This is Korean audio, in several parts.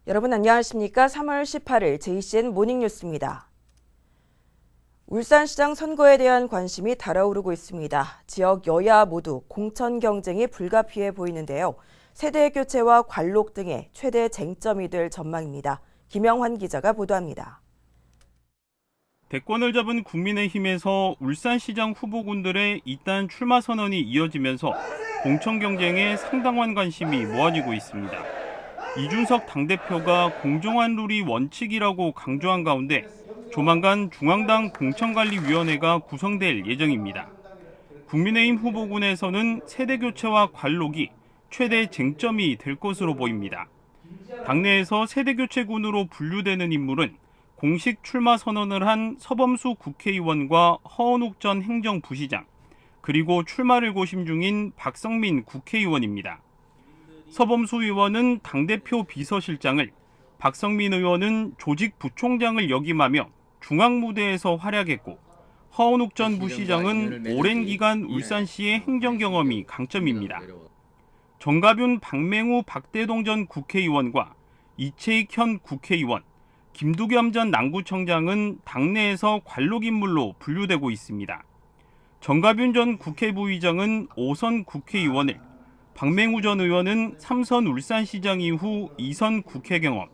여러분 안녕하십니까? 3월 18일 JCN 모닝뉴스입니다. 울산시장 선거에 대한 관심이 달아오르고 있습니다. 지역 여야 모두 공천 경쟁이 불가피해 보이는데요. 세대 교체와 관록 등의 최대 쟁점이 될 전망입니다. 김영환 기자가 보도합니다. 대권을 잡은 국민의힘에서 울산시장 후보군들의 잇단 출마 선언이 이어지면서 공천 경쟁에 상당한 관심이 모아지고 있습니다. 이준석 당대표가 공정한 룰이 원칙이라고 강조한 가운데 조만간 중앙당 공천관리위원회가 구성될 예정입니다. 국민의힘 후보군에서는 세대교체와 관록이 최대 쟁점이 될 것으로 보입니다. 당내에서 세대교체군으로 분류되는 인물은 공식 출마 선언을 한 서범수 국회의원과 허은욱 전 행정부시장, 그리고 출마를 고심 중인 박성민 국회의원입니다. 서범수 의원은 당대표 비서실장을, 박성민 의원은 조직부총장을 역임하며 중앙무대에서 활약했고, 허은욱 전 부시장은 오랜 기간 울산시의 행정 경험이 강점입니다. 정가윤, 박맹우, 박대동 전 국회의원과 이채익 현 국회의원, 김두겸 전 남구청장은 당내에서 관록 인물로 분류되고 있습니다. 정가윤 전 국회부의장은 5선 국회의원을, 박맹우 전 의원은 3선 울산시장 이후 2선 국회 경험,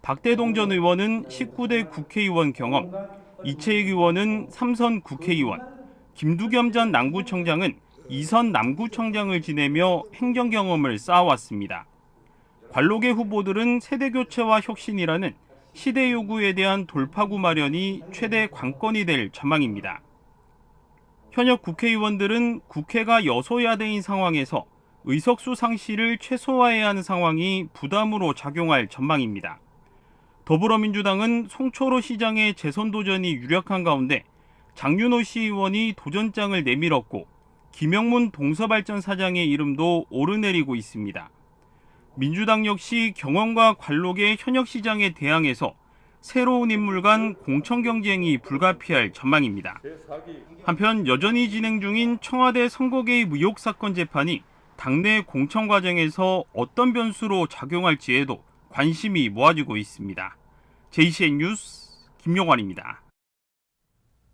박대동 전 의원은 19대 국회의원 경험, 이채익 의원은 3선 국회의원, 김두겸 전 남구청장은 2선 남구청장을 지내며 행정 경험을 쌓아왔습니다. 관록의 후보들은 세대교체와 혁신이라는 시대 요구에 대한 돌파구 마련이 최대 관건이 될 전망입니다. 현역 국회의원들은 국회가 여소야대인 상황에서 의석수 상실을 최소화해야 하는 상황이 부담으로 작용할 전망입니다. 더불어민주당은 송철호 시장의 재선 도전이 유력한 가운데 장윤호 시의원이 도전장을 내밀었고 김영문 동서발전 사장의 이름도 오르내리고 있습니다. 민주당 역시 경험과 관록의 현역 시장에 대항해서 새로운 인물 간 공천 경쟁이 불가피할 전망입니다. 한편 여전히 진행 중인 청와대 선거 개입 의혹 사건 재판이 당내 공천 과정에서 어떤 변수로 작용할지에도 관심이 모아지고 있습니다. JCN 뉴스 김용환입니다.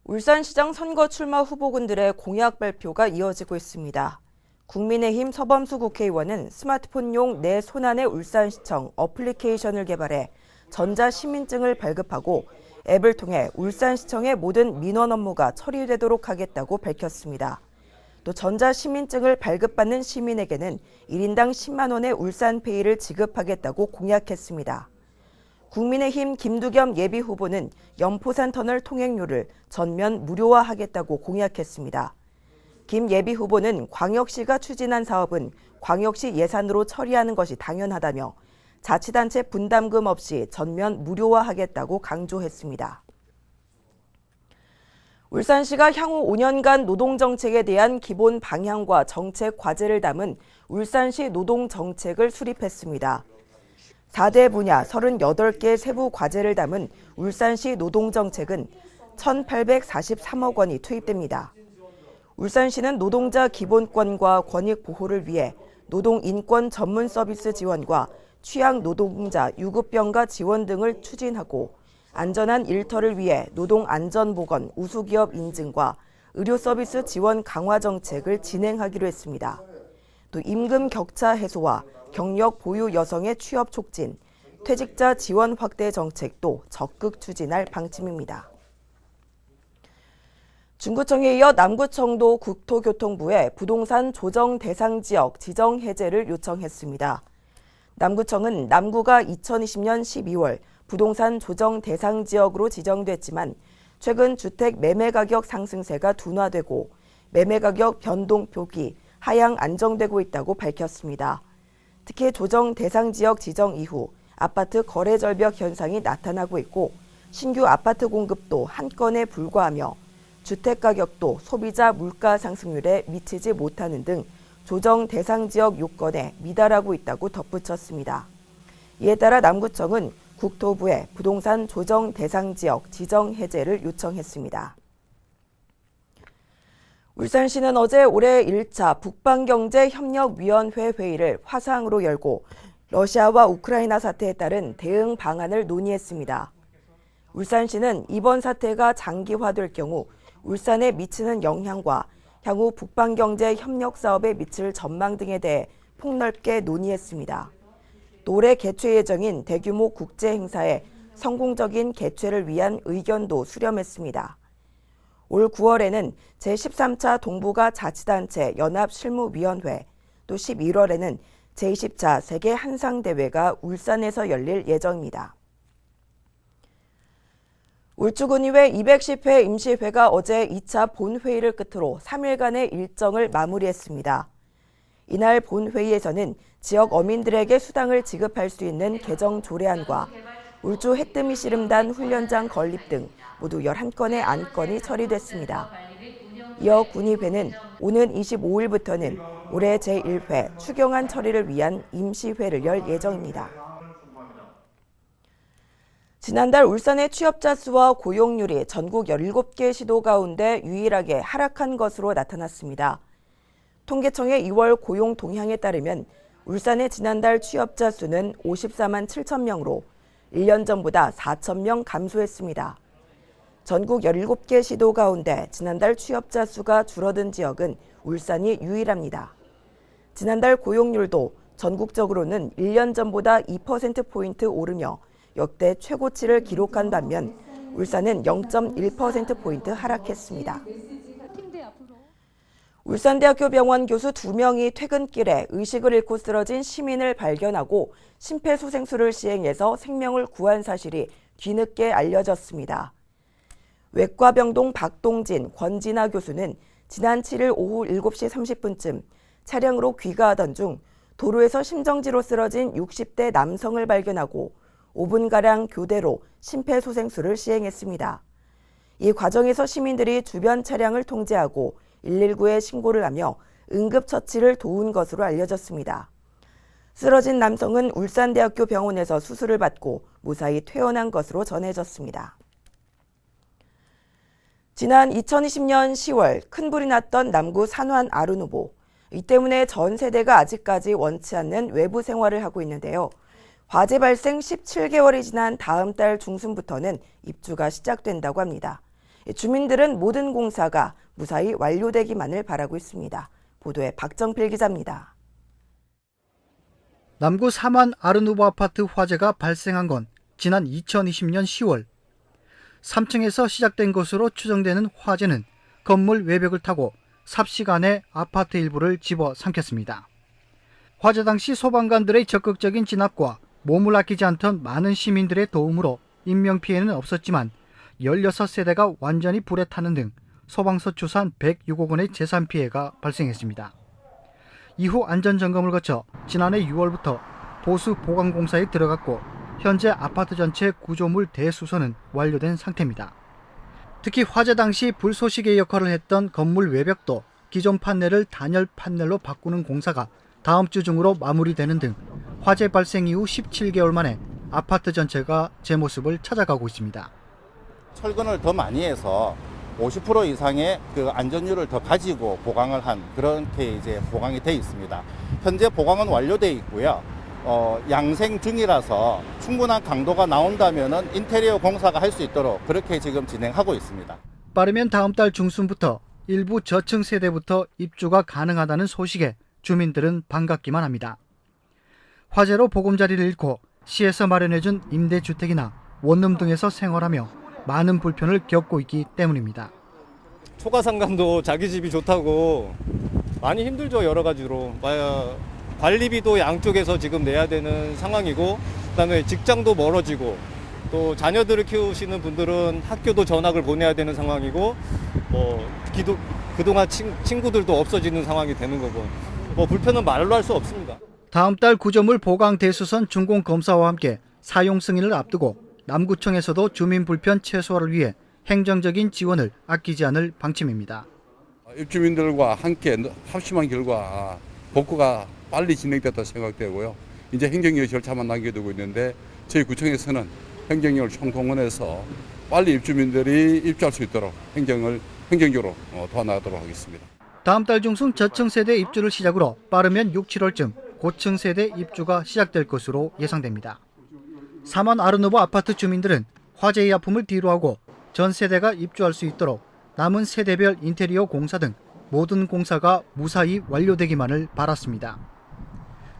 울산시장 선거 출마 후보군들의 공약 발표가 이어지고 있습니다. 국민의힘 서범수 국회의원은 스마트폰용 내 손안의 울산시청 어플리케이션을 개발해 전자시민증을 발급하고 앱을 통해 울산시청의 모든 민원 업무가 처리되도록 하겠다고 밝혔습니다. 또 전자시민증을 발급받는 시민에게는 1인당 10만 원의 울산페이를 지급하겠다고 공약했습니다. 국민의힘 김두겸 예비후보는 연포산 터널 통행료를 전면 무료화하겠다고 공약했습니다. 김 예비후보는 광역시가 추진한 사업은 광역시 예산으로 처리하는 것이 당연하다며 자치단체 분담금 없이 전면 무료화하겠다고 강조했습니다. 울산시가 향후 5년간 노동정책에 대한 기본 방향과 정책 과제를 담은 울산시 노동정책을 수립했습니다. 4대 분야 38개 세부 과제를 담은 울산시 노동정책은 1,843억 원이 투입됩니다. 울산시는 노동자 기본권과 권익 보호를 위해 노동인권 전문 서비스 지원과 취약 노동자 유급병가 지원 등을 추진하고 안전한 일터를 위해 노동안전보건 우수기업 인증과 의료서비스 지원 강화 정책을 진행하기로 했습니다. 또 임금 격차 해소와 경력 보유 여성의 취업 촉진, 퇴직자 지원 확대 정책도 적극 추진할 방침입니다. 중구청에 이어 남구청도 국토교통부에 부동산 조정 대상 지역 지정 해제를 요청했습니다. 남구청은 남구가 2020년 12월 부동산 조정 대상 지역으로 지정됐지만 최근 주택 매매 가격 상승세가 둔화되고 매매 가격 변동 표기 하향 안정되고 있다고 밝혔습니다. 특히 조정 대상 지역 지정 이후 아파트 거래 절벽 현상이 나타나고 있고 신규 아파트 공급도 한 건에 불과하며 주택 가격도 소비자 물가 상승률에 미치지 못하는 등 조정 대상 지역 요건에 미달하고 있다고 덧붙였습니다. 이에 따라 남구청은 국토부에 부동산 조정 대상 지역 지정 해제를 요청했습니다. 울산시는 어제 올해 1차 북방경제협력위원회 회의를 화상으로 열고 러시아와 우크라이나 사태에 따른 대응 방안을 논의했습니다. 울산시는 이번 사태가 장기화될 경우 울산에 미치는 영향과 향후 북방경제 협력 사업에 미칠 전망 등에 대해 폭넓게 논의했습니다. 또 올해 개최 예정인 대규모 국제 행사의 성공적인 개최를 위한 의견도 수렴했습니다. 올 9월에는 제13차 동북아 자치단체 연합실무위원회, 또 11월에는 제20차 세계 한상대회가 울산에서 열릴 예정입니다. 울주군의회 210회 임시회가 어제 2차 본회의를 끝으로 3일간의 일정을 마무리했습니다. 이날 본회의에서는 지역 어민들에게 수당을 지급할 수 있는 개정 조례안과 울주 해뜨미 씨름단 훈련장 건립 등 모두 11건의 안건이 처리됐습니다. 이어 군의회는 오는 25일부터는 올해 제1회 추경안 처리를 위한 임시회를 열 예정입니다. 지난달 울산의 취업자 수와 고용률이 전국 17개 시도 가운데 유일하게 하락한 것으로 나타났습니다. 통계청의 2월 고용 동향에 따르면 울산의 지난달 취업자 수는 54만 7천 명으로 1년 전보다 4천 명 감소했습니다. 전국 17개 시도 가운데 지난달 취업자 수가 줄어든 지역은 울산이 유일합니다. 지난달 고용률도 전국적으로는 1년 전보다 2%포인트 오르며 역대 최고치를 기록한 반면 울산은 0.1%포인트 하락했습니다. 울산대학교 병원 교수 2명이 퇴근길에 의식을 잃고 쓰러진 시민을 발견하고 심폐소생술을 시행해서 생명을 구한 사실이 뒤늦게 알려졌습니다. 외과병동 박동진, 권진아 교수는 지난 7일 오후 7시 30분쯤 차량으로 귀가하던 중 도로에서 심정지로 쓰러진 60대 남성을 발견하고 5분가량 교대로 심폐소생술을 시행했습니다. 이 과정에서 시민들이 주변 차량을 통제하고 119에 신고를 하며 응급처치를 도운 것으로 알려졌습니다. 쓰러진 남성은 울산대학교 병원에서 수술을 받고 무사히 퇴원한 것으로 전해졌습니다. 지난 2020년 10월 큰 불이 났던 남구 산환 아르누보. 이 때문에 전 세대가 아직까지 원치 않는 외부 생활을 하고 있는데요. 화재 발생 17개월이 지난 다음 달 중순부터는 입주가 시작된다고 합니다. 주민들은 모든 공사가 무사히 완료되기만을 바라고 있습니다. 보도에 박정필 기자입니다. 남구 산환 아르누보 아파트 화재가 발생한 건 지난 2020년 10월. 3층에서 시작된 것으로 추정되는 화재는 건물 외벽을 타고 삽시간에 아파트 일부를 집어삼켰습니다. 화재 당시 소방관들의 적극적인 진압과 몸을 아끼지 않던 많은 시민들의 도움으로 인명피해는 없었지만 16세대가 완전히 불에 타는 등 소방서 추산 106억 원의 재산 피해가 발생했습니다. 이후 안전점검을 거쳐 지난해 6월부터 보수 보강 공사에 들어갔고 현재 아파트 전체 구조물 대수선은 완료된 상태입니다. 특히 화재 당시 불쏘시개 역할을 했던 건물 외벽도 기존 판넬을 단열 판넬로 바꾸는 공사가 다음 주 중으로 마무리되는 등 화재 발생 이후 17개월 만에 아파트 전체가 제 모습을 찾아가고 있습니다. 철근을 더 많이 해서 50% 이상의 그 안전율을 더 가지고 보강을 한 그렇게 이제 보강이 돼 있습니다. 현재 보강은 완료돼 있고요. 양생 중이라서 충분한 강도가 나온다면은 인테리어 공사가 할 수 있도록 그렇게 지금 진행하고 있습니다. 빠르면 다음 달 중순부터 일부 저층 세대부터 입주가 가능하다는 소식에 주민들은 반갑기만 합니다. 화재로 보금자리를 잃고 시에서 마련해준 임대주택이나 원룸 등에서 생활하며 많은 불편을 겪고 있기 때문입니다. 초과 상간도 자기 집이 좋다고 많이 힘들죠. 여러 가지로. 관리비도 양쪽에서 지금 내야 되는 상황이고, 그다음에 직장도 멀어지고, 또 자녀들을 키우시는 분들은 학교도 전학을 보내야 되는 상황이고, 그동안 친구들도 없어지는 상황이 되는 거고, 불편은 말로 할 수 없습니다. 다음 달 구조물 보강 대수선 준공 검사와 함께 사용 승인을 앞두고 남구청에서도 주민 불편 최소화를 위해 행정적인 지원을 아끼지 않을 방침입니다. 입주민들과 함께 합심한 결과 복구가 빨리 진행됐다 생각되고요. 이제 행정력 절차만 남겨두고 있는데 저희 구청에서는 행정력을 총동원해서 빨리 입주민들이 입주할 수 있도록 행정적으로 도와나가도록 하겠습니다. 다음 달 중순 저층 세대 입주를 시작으로 빠르면 6, 7월쯤 고층 세대 입주가 시작될 것으로 예상됩니다. 사만 아르노브 아파트 주민들은 화재의 아픔을 뒤로하고 전 세대가 입주할 수 있도록 남은 세대별 인테리어 공사 등 모든 공사가 무사히 완료되기만을 바랐습니다.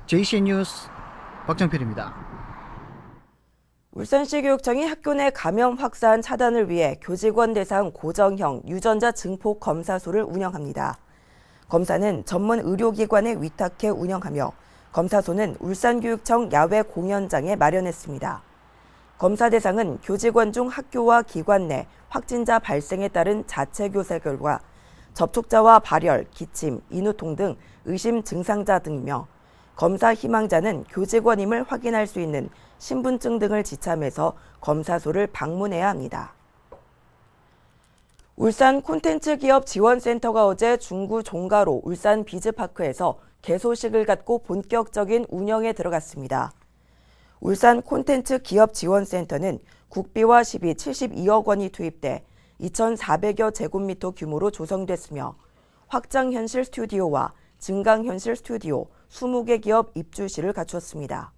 JCN 뉴스 박정필입니다. 울산시 교육청이 학교 내 감염 확산 차단을 위해 교직원 대상 고정형 유전자 증폭 검사소를 운영합니다. 검사는 전문 의료기관에 위탁해 운영하며 검사소는 울산교육청 야외 공연장에 마련했습니다. 검사 대상은 교직원 중 학교와 기관 내 확진자 발생에 따른 자체 교사 결과 접촉자와 발열, 기침, 인후통 등 의심 증상자 등이며 검사 희망자는 교직원임을 확인할 수 있는 신분증 등을 지참해서 검사소를 방문해야 합니다. 울산 콘텐츠 기업 지원센터가 어제 중구 종가로 울산 비즈파크에서 개소식을 갖고 본격적인 운영에 들어갔습니다. 울산 콘텐츠 기업 지원센터는 국비와 시비 72억 원이 투입돼 2,400여 제곱미터 규모로 조성됐으며 확장현실 스튜디오와 증강현실 스튜디오 20개 기업 입주실을 갖추었습니다.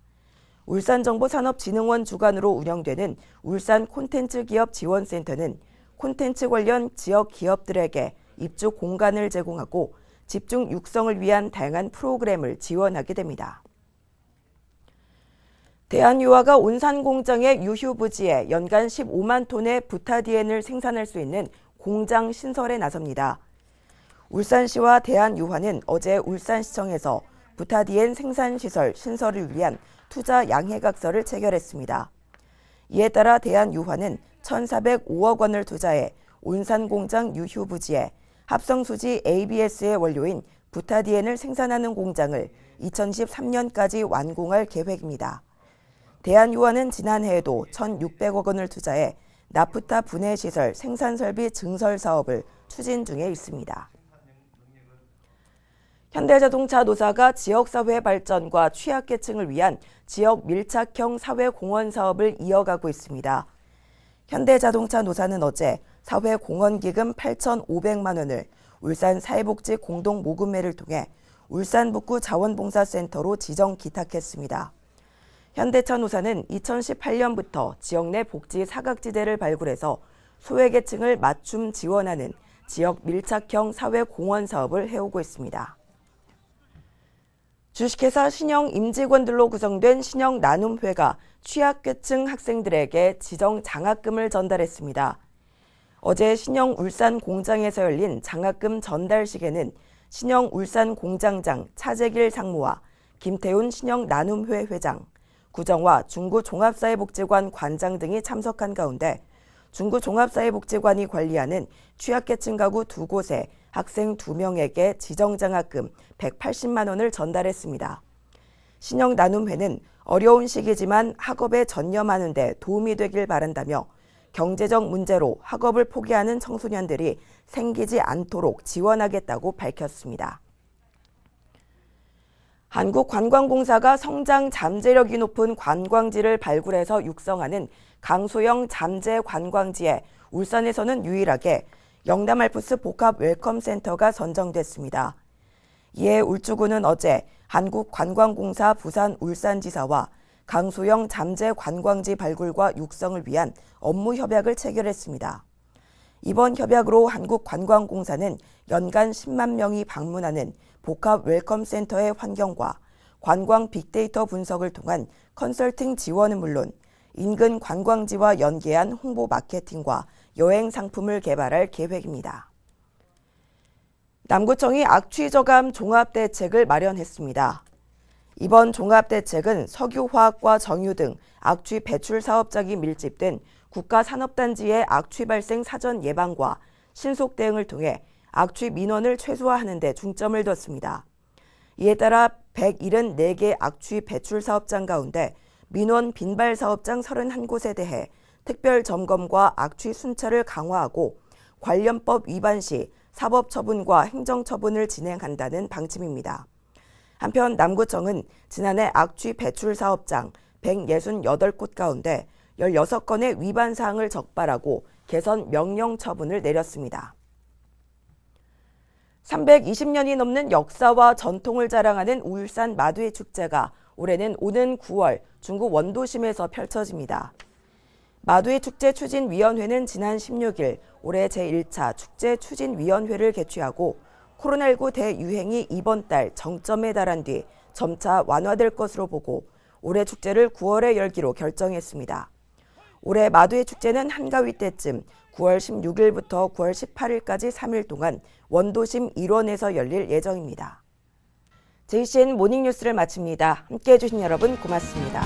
울산정보산업진흥원 주관으로 운영되는 울산 콘텐츠 기업 지원센터는 콘텐츠 관련 지역 기업들에게 입주 공간을 제공하고 집중 육성을 위한 다양한 프로그램을 지원하게 됩니다. 대한유화가 온산공장의 유휴 부지에 연간 15만 톤의 부타디엔을 생산할 수 있는 공장 신설에 나섭니다. 울산시와 대한유화는 어제 울산시청에서 부타디엔 생산시설 신설을 위한 투자 양해각서를 체결했습니다. 이에 따라 대한유화는 1,405억 원을 투자해 온산공장 유휴 부지에 합성수지 ABS의 원료인 부타디엔을 생산하는 공장을 2023년까지 완공할 계획입니다. 대한유화는 지난해에도 1,600억 원을 투자해 나프타 분해시설 생산설비 증설 사업을 추진 중에 있습니다. 현대자동차 노사가 지역사회 발전과 취약계층을 위한 지역 밀착형 사회공헌 사업을 이어가고 있습니다. 현대자동차 노사는 어제 사회공헌기금 8,500만 원을 울산 사회복지 공동모금회를 통해 울산 북구 자원봉사센터로 지정 기탁했습니다. 현대차 노사는 2018년부터 지역 내 복지 사각지대를 발굴해서 소외계층을 맞춤 지원하는 지역 밀착형 사회공헌 사업을 해오고 있습니다. 주식회사 신영 임직원들로 구성된 신영 나눔회가 취약계층 학생들에게 지정 장학금을 전달했습니다. 어제 신영 울산 공장에서 열린 장학금 전달식에는 신영 울산 공장장 차재길 상무와 김태훈 신영 나눔회 회장, 구정화 중구 종합사회복지관 관장 등이 참석한 가운데 중구 종합사회복지관이 관리하는 취약계층 가구 2곳에 학생 2명에게 지정장학금 180만 원을 전달했습니다. 신영 나눔회는 어려운 시기지만 학업에 전념하는 데 도움이 되길 바란다며 경제적 문제로 학업을 포기하는 청소년들이 생기지 않도록 지원하겠다고 밝혔습니다. 한국관광공사가 성장 잠재력이 높은 관광지를 발굴해서 육성하는 강소형 잠재 관광지에 울산에서는 유일하게 영남알프스 복합 웰컴센터가 선정됐습니다. 이에 울주군은 어제 한국관광공사 부산 울산지사와 강소형 잠재 관광지 발굴과 육성을 위한 업무 협약을 체결했습니다. 이번 협약으로 한국관광공사는 연간 10만 명이 방문하는 복합 웰컴센터의 환경과 관광 빅데이터 분석을 통한 컨설팅 지원은 물론 인근 관광지와 연계한 홍보 마케팅과 여행 상품을 개발할 계획입니다. 남구청이 악취 저감 종합대책을 마련했습니다. 이번 종합대책은 석유화학과 정유 등 악취 배출 사업장이 밀집된 국가산업단지의 악취 발생 사전 예방과 신속 대응을 통해 악취 민원을 최소화하는 데 중점을 뒀습니다. 이에 따라 174개 악취 배출 사업장 가운데 민원 빈발 사업장 31곳에 대해 특별 점검과 악취 순찰을 강화하고 관련법 위반 시 사법처분과 행정처분을 진행한다는 방침입니다. 한편 남구청은 지난해 악취 배출 사업장 168곳 가운데 16건의 위반 사항을 적발하고 개선 명령 처분을 내렸습니다. 320년이 넘는 역사와 전통을 자랑하는 울산 마두의 축제가 올해는 오는 9월 중국 원도심에서 펼쳐집니다. 마두의 축제 추진위원회는 지난 16일 올해 제1차 축제 추진위원회를 개최하고 코로나19 대유행이 이번 달 정점에 달한 뒤 점차 완화될 것으로 보고 올해 축제를 9월에 열기로 결정했습니다. 올해 마두의 축제는 한가위 때쯤 9월 16일부터 9월 18일까지 3일 동안 원도심 일원에서 열릴 예정입니다. JCN 모닝뉴스를 마칩니다. 함께해 주신 여러분 고맙습니다.